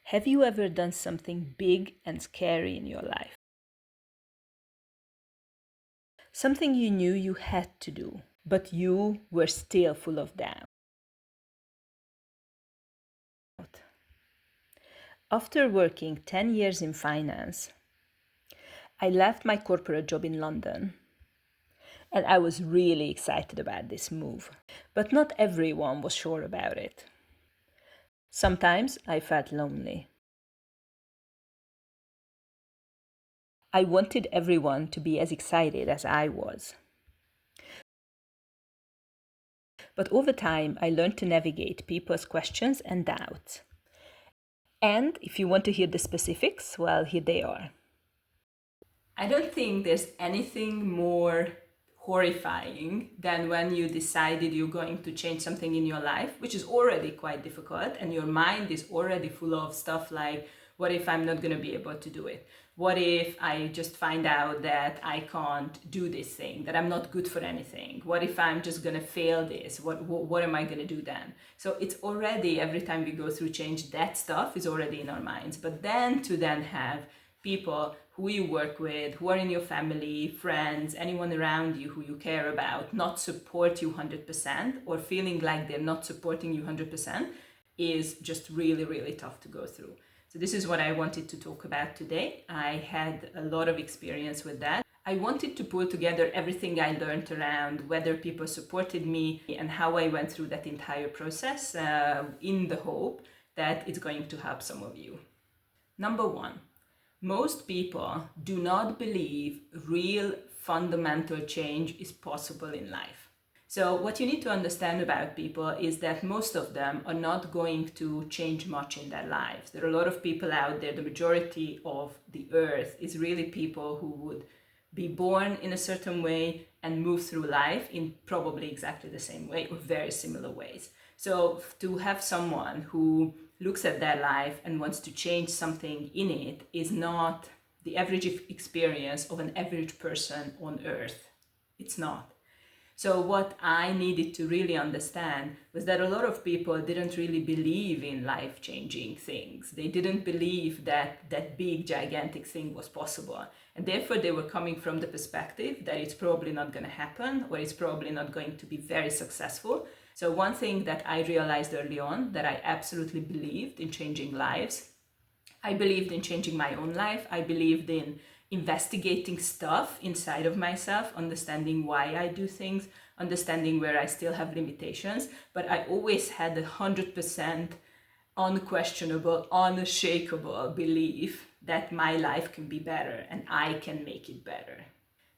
Have you ever done something big and scary in your life? Something you knew you had to do, but you were still full of doubt. After working 10 years in finance, I left my corporate job in London and I was really excited about this move. But not everyone was sure about it. Sometimes I felt lonely. I wanted everyone to be as excited as I was. But over time, I learned to navigate people's questions and doubts. And if you want to hear the specifics, well, here they are. I don't think there's anything more horrifying than when you decided you're going to change something in your life, which is already quite difficult, and your mind is already full of stuff like, what if I'm not going to be able to do it? What if I just find out that I can't do this thing, that I'm not good for anything? What if I'm just going to fail this? What am I going to do then? So it's already, every time we go through change, that stuff is already in our minds. But then to then have people who you work with, who are in your family, friends, anyone around you who you care about, not support you 100% or feeling like they're not supporting you 100% is just really, really tough to go through. So this is what I wanted to talk about today. I had a lot of experience with that. I wanted to pull together everything I learned around whether people supported me and how I went through that entire process in the hope that it's going to help some of you. Number one, most people do not believe real fundamental change is possible in life. So what you need to understand about people is that most of them are not going to change much in their lives. There are a lot of people out there, the majority of the earth is really people who would be born in a certain way and move through life in probably exactly the same way or very similar ways. So to have someone who looks at their life and wants to change something in it is not the average experience of an average person on earth. It's not. So what I needed to really understand was that a lot of people didn't really believe in life-changing things. They didn't believe that that big, gigantic thing was possible. And therefore they were coming from the perspective that it's probably not going to happen or it's probably not going to be very successful. So one thing that I realized early on, that I absolutely believed in changing lives. I believed in changing my own life. I believed in investigating stuff inside of myself, understanding why I do things, understanding where I still have limitations. But I always had 100% unquestionable, unshakable belief that my life can be better and I can make it better.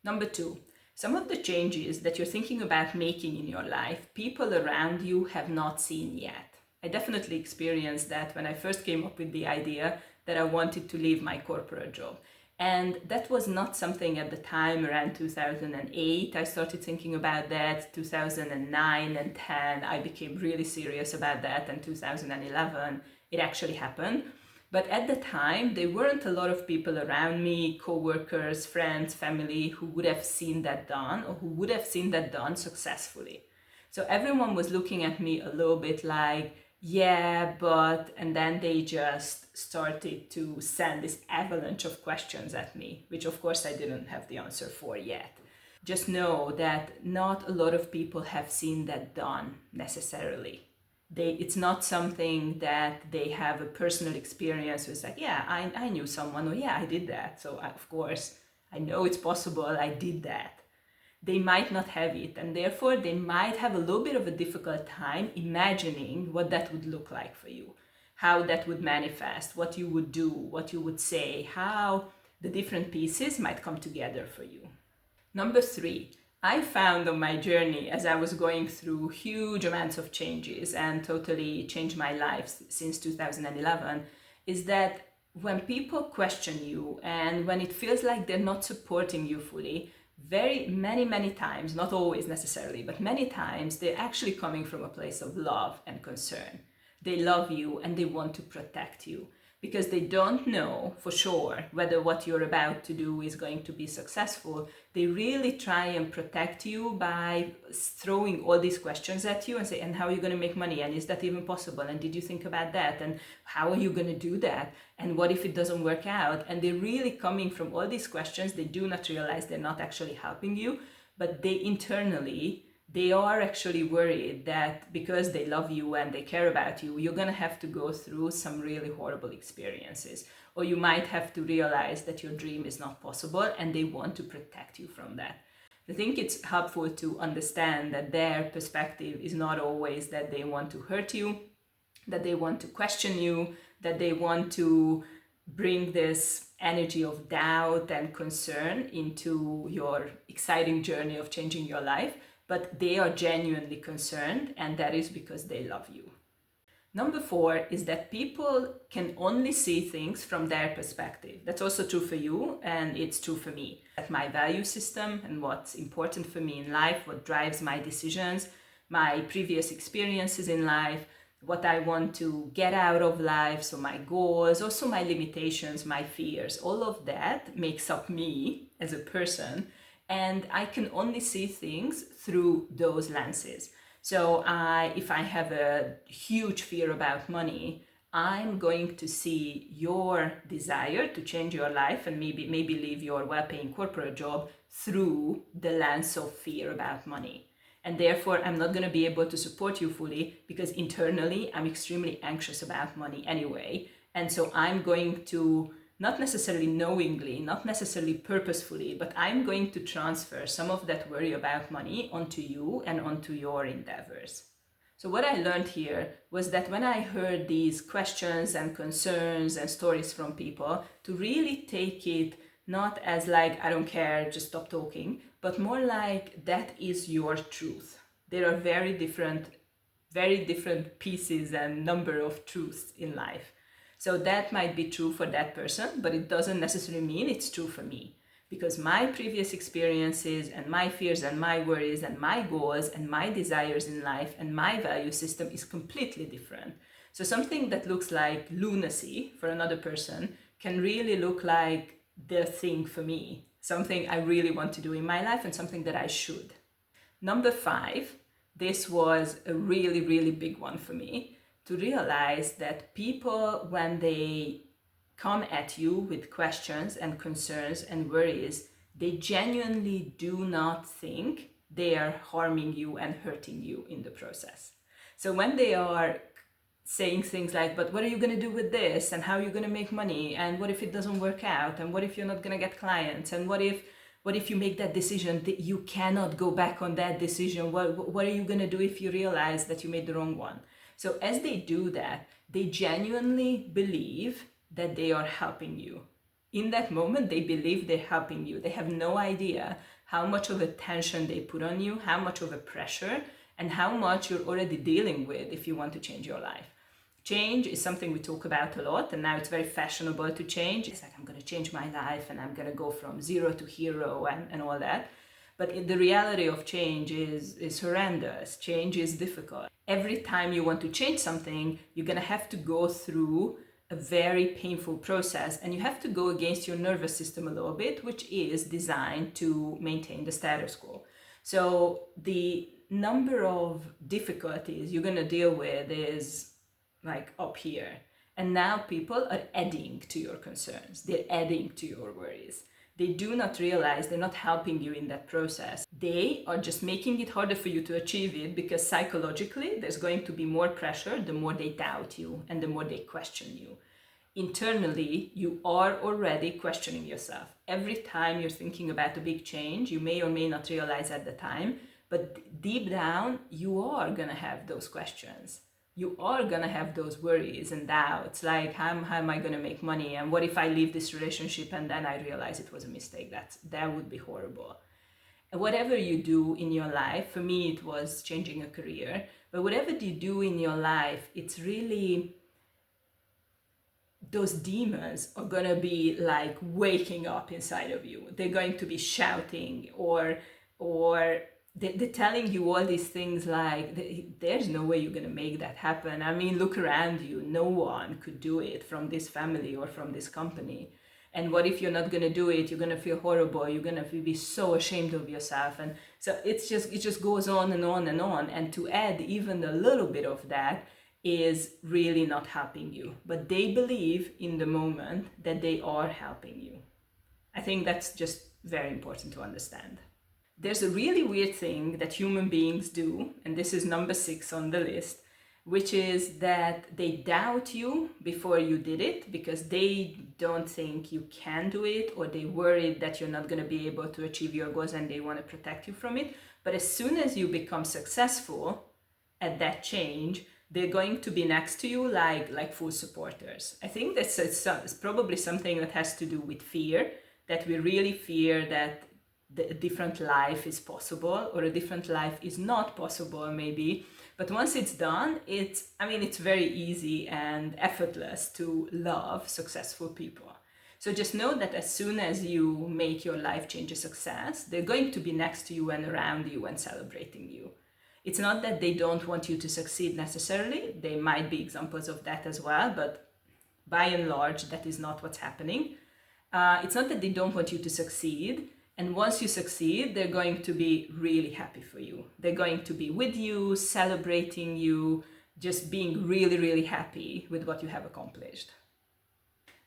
Number two, some of the changes that you're thinking about making in your life, people around you have not seen yet. I definitely experienced that when I first came up with the idea that I wanted to leave my corporate job. And that was not something at the time around 2008. I started thinking about that 2009 and 10. I became really serious about that, and 2011 it actually happened. But at the time, there weren't a lot of people around me, co-workers, friends, family, who would have seen that done or who would have seen that done successfully. So everyone was looking at me a little bit like, yeah, but, and then they just started to send this avalanche of questions at me, which of course I didn't have the answer for yet. Just know that not a lot of people have seen that done necessarily. It's not something that they have a personal experience with, like, yeah, I knew someone, or yeah, I did that. So of course, I know it's possible, I did that. They might not have it, and therefore they might have a little bit of a difficult time imagining what that would look like for you, how that would manifest, what you would do, what you would say, how the different pieces might come together for you. Number three, I found on my journey as I was going through huge amounts of changes and totally changed my life since 2011, is that when people question you and when it feels like they're not supporting you fully, very many times, not always necessarily, but many times, they're actually coming from a place of love and concern. They love you and they want to protect you. because they don't know for sure whether what you're about to do is going to be successful. They really try and protect you by throwing all these questions at you and say, and how are you going to make money? And is that even possible? And did you think about that? And how are you going to do that? And what if it doesn't work out? And they're really coming from all these questions. They do not realize they're not actually helping you, but they are actually worried that because they love you and they care about you, you're going to have to go through some really horrible experiences. Or you might have to realize that your dream is not possible, and they want to protect you from that. I think it's helpful to understand that their perspective is not always that they want to hurt you, that they want to question you, that they want to bring this energy of doubt and concern into your exciting journey of changing your life. But they are genuinely concerned, and that is because they love you. Number 4 is that people can only see things from their perspective. That's also true for you, and it's true for me. That my value system and what's important for me in life, what drives my decisions, my previous experiences in life, what I want to get out of life, so my goals, also my limitations, my fears, all of that makes up me as a person. And I can only see things through those lenses. So if I have a huge fear about money, I'm going to see your desire to change your life and maybe leave your well-paying corporate job through the lens of fear about money. And therefore, I'm not going to be able to support you fully because internally, I'm extremely anxious about money anyway. And so I'm going to, not necessarily knowingly, not necessarily purposefully, but I'm going to transfer some of that worry about money onto you and onto your endeavors. So what I learned here was that when I heard these questions and concerns and stories from people, to really take it not as like, I don't care, just stop talking, but more like that is your truth. There are very different pieces and number of truths in life. So that might be true for that person, but it doesn't necessarily mean it's true for me, because my previous experiences and my fears and my worries and my goals and my desires in life and my value system is completely different. So something that looks like lunacy for another person can really look like the thing for me, something I really want to do in my life and something that I should. Number 5, this was a really, really big one for me, to realize that people, when they come at you with questions and concerns and worries, they genuinely do not think they are harming you and hurting you in the process. So when they are saying things like, but what are you going to do with this? And how are you going to make money? And what if it doesn't work out? And what if you're not going to get clients? And what if you make that decision that you cannot go back on that decision? What are you going to do if you realize that you made the wrong one? So as they do that, they genuinely believe that they are helping you. In that moment, they believe they're helping you. They have no idea how much of a tension they put on you, how much of a pressure, and how much you're already dealing with if you want to change your life. Change is something we talk about a lot, and now it's very fashionable to change. It's like, I'm going to change my life and I'm going to go from zero to hero and all that. But the reality of change is horrendous. Change is difficult. Every time you want to change something, you're going to have to go through a very painful process, and you have to go against your nervous system a little bit, which is designed to maintain the status quo. So the number of difficulties you're going to deal with is like up here. And now people are adding to your concerns. They're adding to your worries. They do not realize they're not helping you in that process. They are just making it harder for you to achieve it, because psychologically there's going to be more pressure the more they doubt you and the more they question you. Internally, you are already questioning yourself. Every time you're thinking about a big change, you may or may not realize at the time, but deep down, you are going to have those questions. You are going to have those worries and doubts, like how am I going to make money? And what if I leave this relationship and then I realize it was a mistake? That would be horrible. And whatever you do in your life, for me it was changing a career, but whatever you do in your life, it's really, those demons are going to be like waking up inside of you. They're going to be shouting or they're telling you all these things like, there's no way you're going to make that happen. I mean, look around you. No one could do it from this family or from this company. And what if you're not going to do it? You're going to feel horrible. You're going to be so ashamed of yourself. And so it just goes on and on and on. And to add even a little bit of that is really not helping you. But they believe in the moment that they are helping you. I think that's just very important to understand. There's a really weird thing that human beings do, and this is number 6 on the list, which is that they doubt you before you did it because they don't think you can do it, or they worry that you're not going to be able to achieve your goals and they want to protect you from it. But as soon as you become successful at that change, they're going to be next to you like full supporters. I think that's it's probably something that has to do with fear, that we really fear that a different life is possible, or a different life is not possible maybe. But once it's done, it's very easy and effortless to love successful people. So just know that as soon as you make your life change a success, they're going to be next to you and around you and celebrating you. It's not that they don't want you to succeed necessarily. They might be examples of that as well, but by and large, that is not what's happening. It's not that they don't want you to succeed. And once you succeed, they're going to be really happy for you. They're going to be with you, celebrating you, just being really, really happy with what you have accomplished.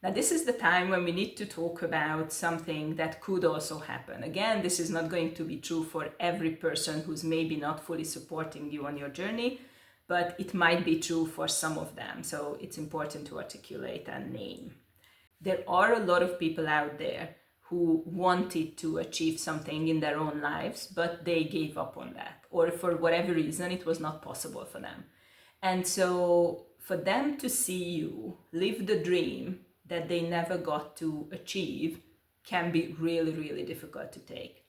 Now, this is the time when we need to talk about something that could also happen. Again, this is not going to be true for every person who's maybe not fully supporting you on your journey, but it might be true for some of them. So it's important to articulate and name. There are a lot of people out there who wanted to achieve something in their own lives, but they gave up on that, or for whatever reason, it was not possible for them. And so for them to see you live the dream that they never got to achieve can be really, really difficult to take.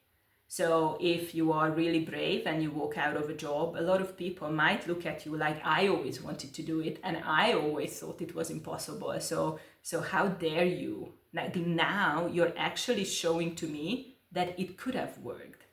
So if you are really brave and you walk out of a job, a lot of people might look at you like, I always wanted to do it and I always thought it was impossible. So how dare you? Now you're actually showing to me that it could have worked.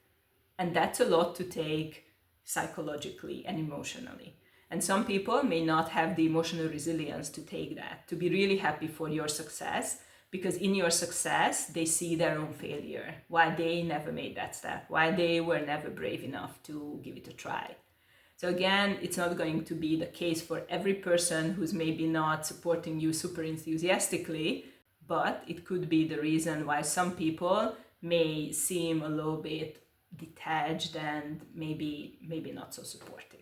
And that's a lot to take psychologically and emotionally. And some people may not have the emotional resilience to take that, to be really happy for your success, because in your success, they see their own failure, why they never made that step, why they were never brave enough to give it a try. So again, it's not going to be the case for every person who's maybe not supporting you super enthusiastically, but it could be the reason why some people may seem a little bit detached and maybe not so supportive.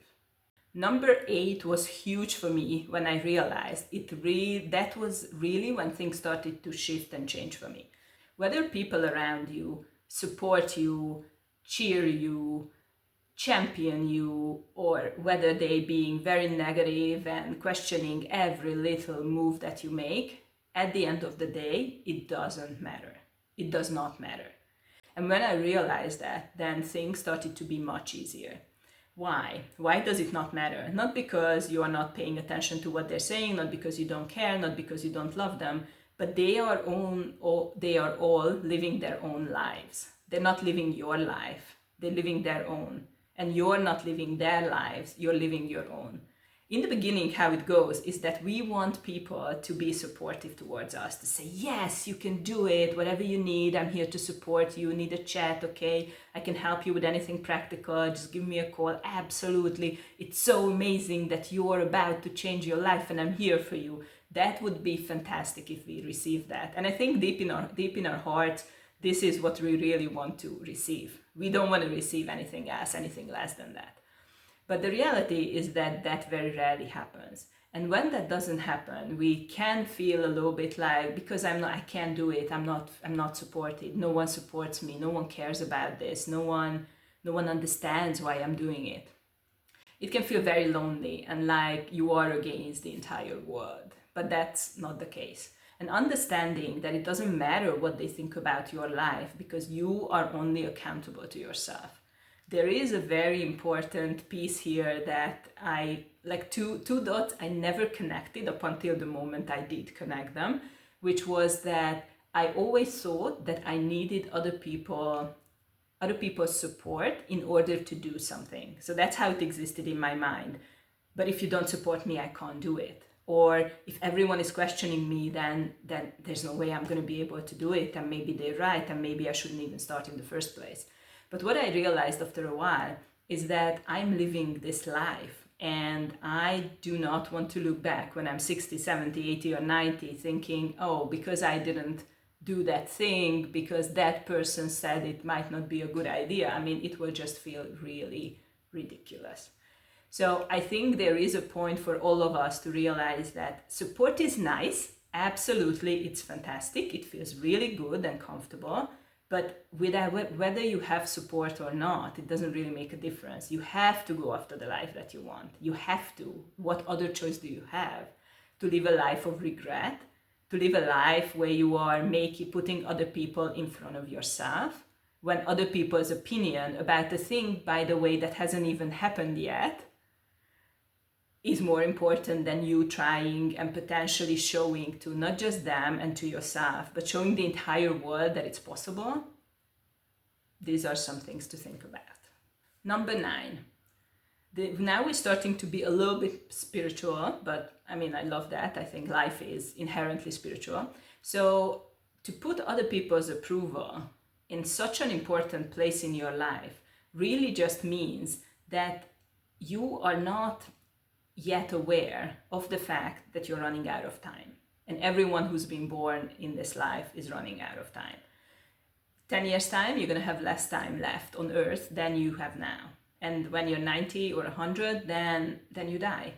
Number 8 was huge for me when I realized that was really when things started to shift and change for me. Whether people around you support you, cheer you, champion you, or whether they being very negative and questioning every little move that you make, at the end of the day, it doesn't matter. It does not matter. And when I realized that, then things started to be much easier. Why? Why does it not matter? Not because you are not paying attention to what they're saying, not because you don't care, not because you don't love them, but they are all living their own lives. They're not living your life. They're living their own. And you're not living their lives, you're living your own. In the beginning, how it goes is that we want people to be supportive towards us, to say, yes, you can do it, whatever you need, I'm here to support you, need a chat, okay, I can help you with anything practical, just give me a call, absolutely, it's so amazing that you are about to change your life and I'm here for you. That would be fantastic if we receive that. And I think deep in our hearts, this is what we really want to receive. We don't want to receive anything else, anything less than that. But the reality is that that very rarely happens. And when that doesn't happen, we can feel a little bit like, because I can't do it, I'm not supported, no one supports me, no one cares about this, no one understands why I'm doing it. It can feel very lonely and like you are against the entire world, but that's not the case. And understanding that it doesn't matter what they think about your life because you are only accountable to yourself. There is a very important piece here that I, like two dots I never connected up until the moment I did connect them, which was that I always thought that I needed other people other people's support in order to do something. So that's how it existed in my mind. But if you don't support me, I can't do it. Or if everyone is questioning me, then there's no way I'm going to be able to do it. And maybe they're right. And maybe I shouldn't even start in the first place. But what I realized after a while is that I'm living this life. And I do not want to look back when I'm 60, 70, 80, or 90 thinking, oh, because I didn't do that thing, because that person said it might not be a good idea. I mean, it will just feel really ridiculous. So I think there is a point for all of us to realize that support is nice. Absolutely, it's fantastic. It feels really good and comfortable. But whether you have support or not, it doesn't really make a difference. You have to go after the life that you want. You have to. What other choice do you have? To live a life of regret? To live a life where you are putting other people in front of yourself? When other people's opinion about a thing, by the way, that hasn't even happened yet, is more important than you trying and potentially showing to not just them and to yourself, but showing the entire world that it's possible. These are some things to think about. Number 9. Now we're starting to be a little bit spiritual, but I mean, I love that. I think life is inherently spiritual. So to put other people's approval in such an important place in your life really just means that you are not yet aware of the fact that you're running out of time. And everyone who's been born in this life is running out of time. 10 years time, you're going to have less time left on earth than you have now. And when you're 90 or 100, then you die.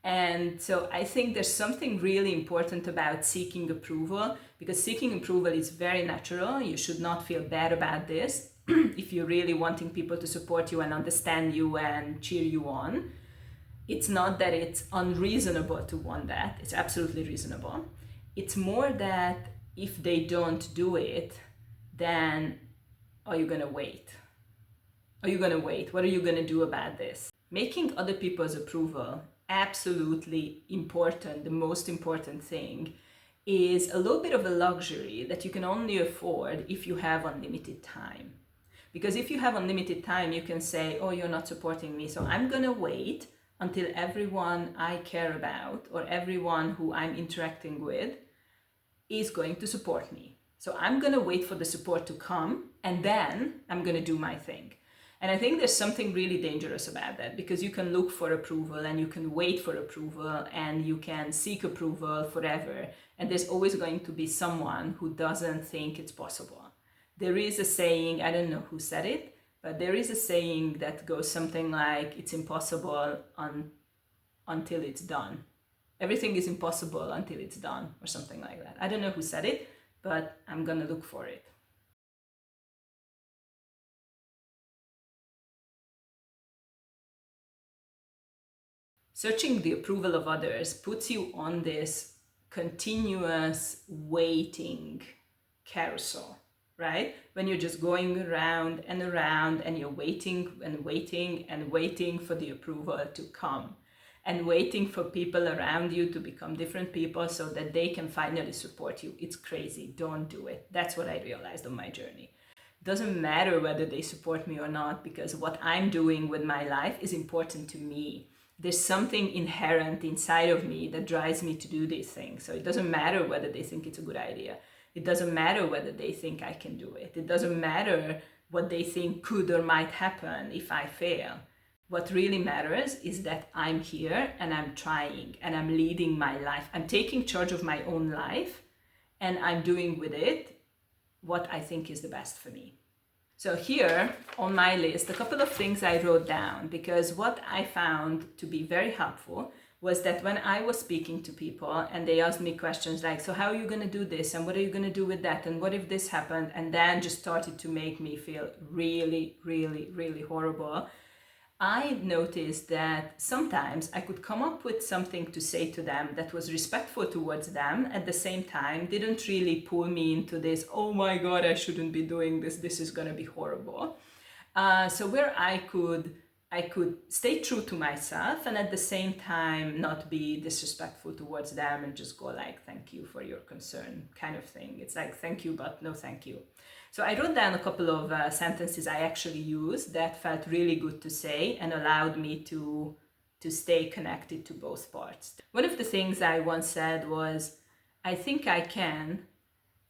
And so I think there's something really important about seeking approval, because seeking approval is very natural. You should not feel bad about this if you're really wanting people to support you and understand you and cheer you on. It's not that it's unreasonable to want that. It's absolutely reasonable. It's more that if they don't do it, then are you going to wait? Are you going to wait? What are you going to do about this? Making other people's approval absolutely important, the most important thing, is a little bit of a luxury that you can only afford if you have unlimited time. Because if you have unlimited time, you can say, oh, you're not supporting me, so I'm going to wait until everyone I care about or everyone who I'm interacting with is going to support me. So I'm going to wait for the support to come, and then I'm going to do my thing. And I think there's something really dangerous about that, because you can look for approval and you can wait for approval and you can seek approval forever. And there's always going to be someone who doesn't think it's possible. There is a saying, I don't know who said it, but there is a saying that goes something like, it's impossible until it's done. Everything is impossible until it's done, or something like that. I don't know who said it, but I'm gonna look for it. Searching the approval of others puts you on this continuous waiting carousel, right? When you're just going around and around and you're waiting and waiting and waiting for the approval to come, and waiting for people around you to become different people so that they can finally support you. It's crazy. Don't do it. That's what I realized on my journey. It doesn't matter whether they support me or not, because what I'm doing with my life is important to me. There's something inherent inside of me that drives me to do these things. So it doesn't matter whether they think it's a good idea. It doesn't matter whether they think I can do it. It doesn't matter what they think could or might happen if I fail. What really matters is that I'm here and I'm trying and I'm leading my life. I'm taking charge of my own life and I'm doing with it what I think is the best for me. So here on my list, a couple of things I wrote down, because what I found to be very helpful was that when I was speaking to people and they asked me questions like, so how are you going to do this? And what are you going to do with that? And what if this happened? And then just started to make me feel really, really, really horrible. I noticed that sometimes I could come up with something to say to them that was respectful towards them, at the same time didn't really pull me into this, oh my God, I shouldn't be doing this, this is going to be horrible. So where I could I could stay true to myself and at the same time not be disrespectful towards them and just go like, thank you for your concern kind of thing. It's like, thank you, but no thank you. So I wrote down a couple of sentences I actually used that felt really good to say and allowed me to stay connected to both parts. One of the things I once said was, I think I can.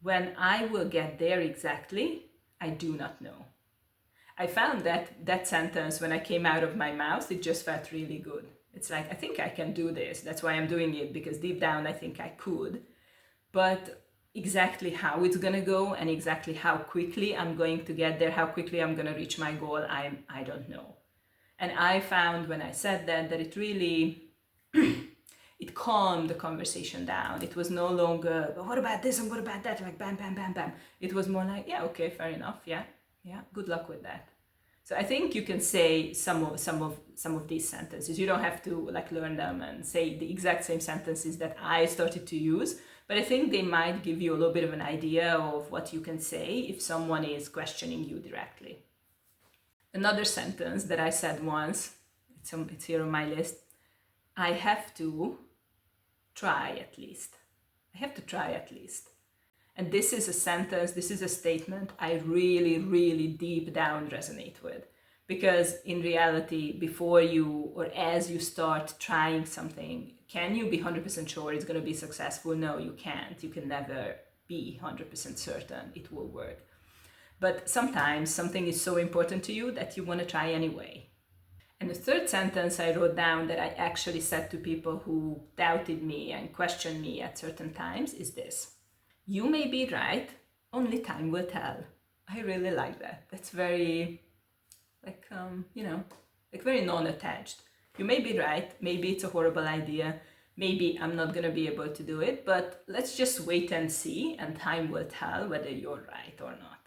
When I will get there exactly, I do not know. I found that sentence when I came out of my mouth, it just felt really good. It's like, I think I can do this. That's why I'm doing it, because deep down I think I could. But exactly how it's gonna go and exactly how quickly I'm going to get there, how quickly I'm gonna reach my goal, I don't know. And I found when I said that it really, it calmed the conversation down. It was no longer, but what about this and what about that? Like bam, bam, bam, bam. It was more like, yeah, okay, fair enough. Yeah, good luck with that. So I think you can say some of these sentences. You don't have to like learn them and say the exact same sentences that I started to use, but I think they might give you a little bit of an idea of what you can say if someone is questioning you directly. Another sentence that I said once, it's here on my list, I have to try at least. I have to try at least. And this is a sentence, this is a statement I really, really deep down resonate with. Because in reality, before you or as you start trying something, can you be 100% sure it's going to be successful? No, you can't. You can never be 100% certain it will work. But sometimes something is so important to you that you want to try anyway. And the third sentence I wrote down that I actually said to people who doubted me and questioned me at certain times is this. You may be right, only time will tell. I really like that. That's very, like, very non-attached. You may be right, maybe it's a horrible idea, maybe I'm not gonna be able to do it, but let's just wait and see, and time will tell whether you're right or not.